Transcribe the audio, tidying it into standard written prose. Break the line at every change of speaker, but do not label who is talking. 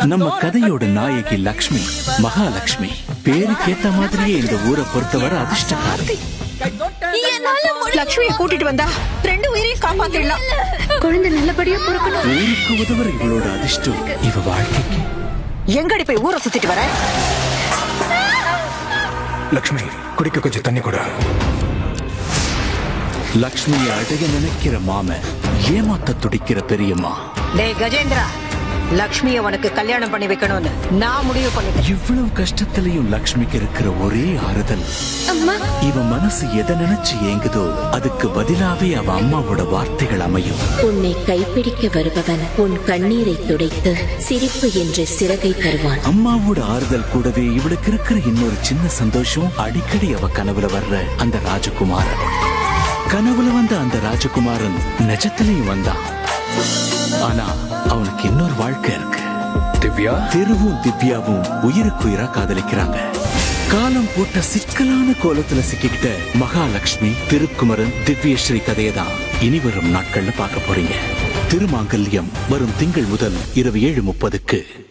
நம்ம கதையோட நாயகி லக்ஷ்மி, மகாலட்சுமி. பேருக்கேத்த மாதிரியே இந்த ஊரை பொறுத்தவரை அதிர்ஷ்டக்காரி.
லக்ஷ்மியை கூட்டிட்டு வந்தா 2 உயிரையும் காப்பாத்திடலாம்.
குழந்தை நல்லபடியா பிறக்கணும்.
ஊருக்கு உதவுற இவளோட அதிர்ஷ்டம் இவ வாழ்க்கைக்கு.
எங்கடி போய் ஊரை சுத்திட்டு வர?
லக்ஷ்மி, குடிக்க கொஞ்சம் தண்ணி கொடு.
லக்ஷ்மியை அடைய நினைக்கிற மாம, ஏமாத்த துடிக்கிற பெரியம்மா.
டேய் கஜேந்திரா, லக்ஷ்மிய உனக்கு கல்யாணம் பண்ணி வைக்கணும்னு நான் முடிவு பண்ணிட்டேன்.
இவ்வளவு கஷ்டத்திலையும் லக்ஷ்மிக்கு இருக்கிற ஒரே ஆறுதல்,
அம்மா,
இவ மனசு எதை நினைச்சு ஏங்குதோ அதுக்கு பதிலாவே அவ அம்மாவோட வார்த்தைகள் அமையும்.
உன்னை கைப்பிடிக்க வருபவன் உன் கண்ணீரை துடைத்து சிரிப்பு என்ற சிறகை தருவான்.
அம்மாவோட ஆறுதல் கூடவே இவளுக்கு இருக்கிற இன்னொரு சின்ன சந்தோஷம், அடிக்கடி அவ கனவுல வர்ற அந்த ராஜகுமாரன். கனவுல வந்த அந்த ராஜகுமாரன் நிஜத்திலையும் வந்தான். ஆனா அவனுக்கு இன்னொரு வாழ்க்கை இருக்கு.
திவ்யா,
திருவும் திவ்யாவும் உயிருக்குயிரா காதலிக்கிறாங்க. காலம் போட்ட சிக்கலான கோலத்துல சிக்கிக்கிட்ட மகாலட்சுமி, திருக்குமரன், திவ்யஸ்ரீ கதையை தான் இனி வரும் நாட்கள்ல பார்க்க போறீங்க. திருமாங்கல்யம் வரும் திங்கள் முதல் இரவு 7:30க்கு.